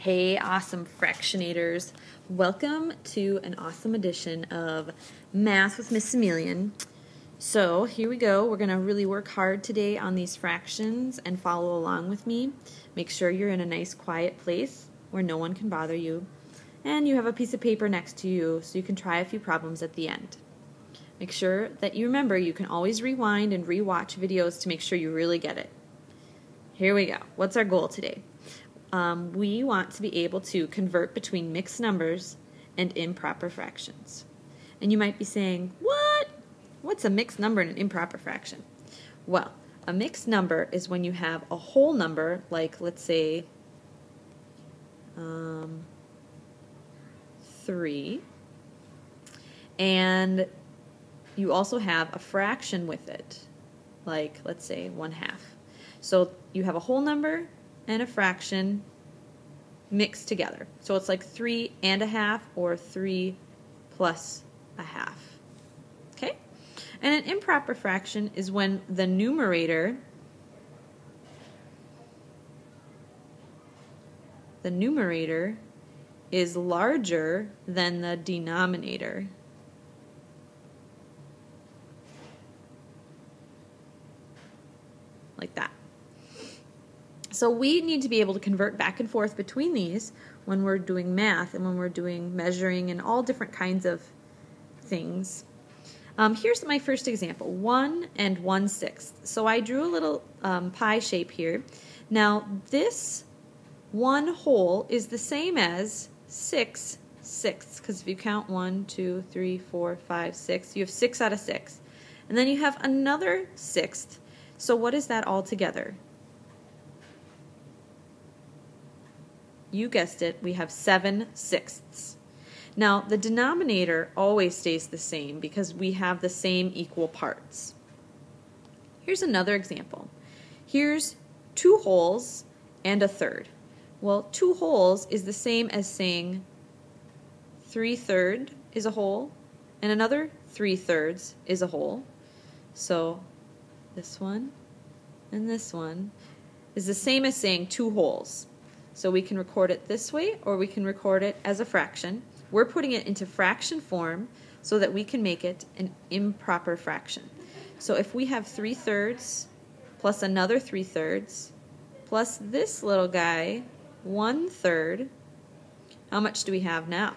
Hey, awesome fractionators. Welcome to an awesome edition of Math with Miss Emilian. So here we go. We're going to really work hard today on these fractions and follow along with me. Make sure you're in a nice quiet place where no one can bother you. And you have a piece of paper next to you so you can try a few problems at the end. Make sure that you remember you can always rewind and rewatch videos to make sure you really get it. Here we go. What's our goal today? We want to be able to convert between mixed numbers and improper fractions. And you might be saying, what? What's a mixed number and an improper fraction? Well, a mixed number is when you have a whole number, like let's say 3, and you also have a fraction with it, like let's say 1/2. So you have a whole number and a fraction mixed together. So it's like 3 1/2 or 3 plus 1/2. Okay? And an improper fraction is when the numerator is larger than the denominator. Like that. So we need to be able to convert back and forth between these when we're doing math and when we're doing measuring and all different kinds of things. Here's my first example, 1 and 1/6. So I drew a little pie shape here. Now this 1 whole is the same as 6 sixths, because if you count 1, 2, 3, 4, 5, 6, you have 6 out of 6. And then you have another sixth. So what is that all together? You guessed it, we have 7 sixths. Now, the denominator always stays the same because we have the same equal parts. Here's another example. Here's 2 wholes and a third. Well, 2 wholes is the same as saying 3/3 is a whole and another 3/3 is a whole. So this one and this one is the same as saying 2 wholes. So we can record it this way or we can record it as a fraction. We're putting it into fraction form so that we can make it an improper fraction. So if we have 3/3 plus another 3/3 plus this little guy 1/3, how much do we have now?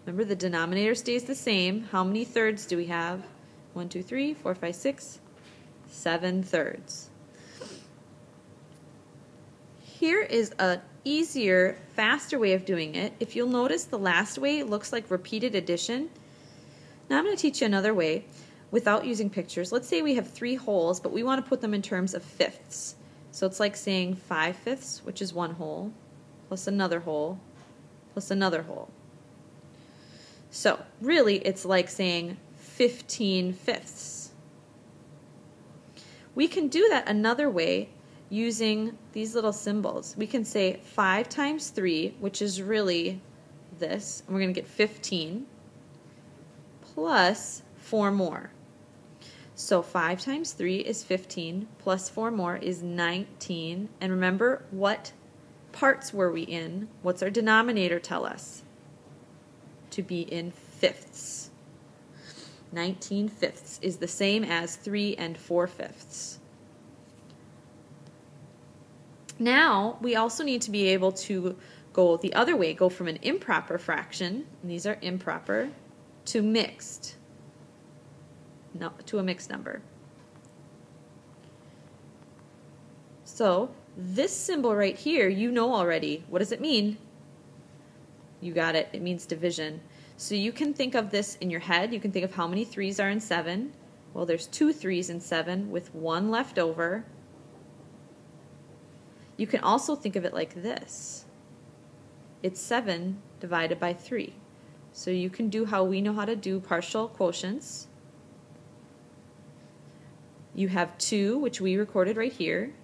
Remember, the denominator stays the same. How many thirds do we have? 1, 2, 3, 4, 5, 6, 7 thirds. Here is an easier, faster way of doing it. If you'll notice, the last way looks like repeated addition. Now I'm going to teach you another way without using pictures. Let's say we have 3 wholes, but we want to put them in terms of fifths. So it's like saying 5/5, which is 1 whole, plus another whole, plus another whole. So really, it's like saying 15/5. We can do that another way using these little symbols. We can say 5 times 3, which is really this, and we're going to get 15, plus 4 more. So 5 times 3 is 15, plus 4 more is 19. And remember, what parts were we in? What's our denominator tell us? To be in fifths. 19 fifths is the same as 3 and 4/5. Now, we also need to be able to go the other way, go from an improper fraction, and these are improper, to mixed, no, to a mixed number. So, this symbol right here, you know already. What does it mean? You got it. It means division. So you can think of this in your head. You can think of how many 3's are in 7. Well, there's 2 3's in 7 with 1 left over. You can also think of it like this. It's 7 divided by 3. So you can do how we know how to do partial quotients. You have 2, which we recorded right here,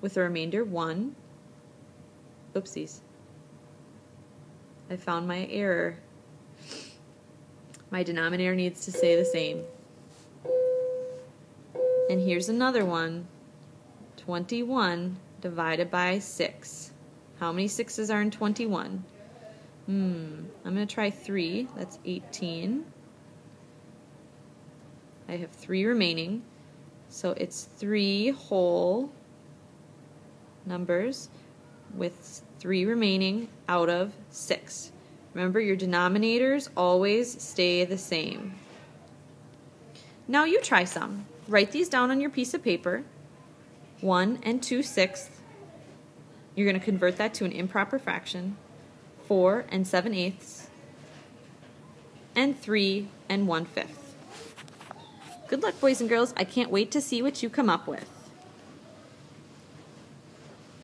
with the remainder 1. Oopsies. I found my error. My denominator needs to stay the same. And here's another one. 21 divided by 6. How many 6s are in 21? I'm going to try 3. That's 18. I have 3 remaining. So it's 3 whole numbers with 3 remaining out of 6. Remember, your denominators always stay the same. Now you try some. Write these down on your piece of paper. 1 and 2/6. You're going to convert that to an improper fraction. 4 and 7/8. And 3 and 1/5. Good luck, boys and girls. I can't wait to see what you come up with.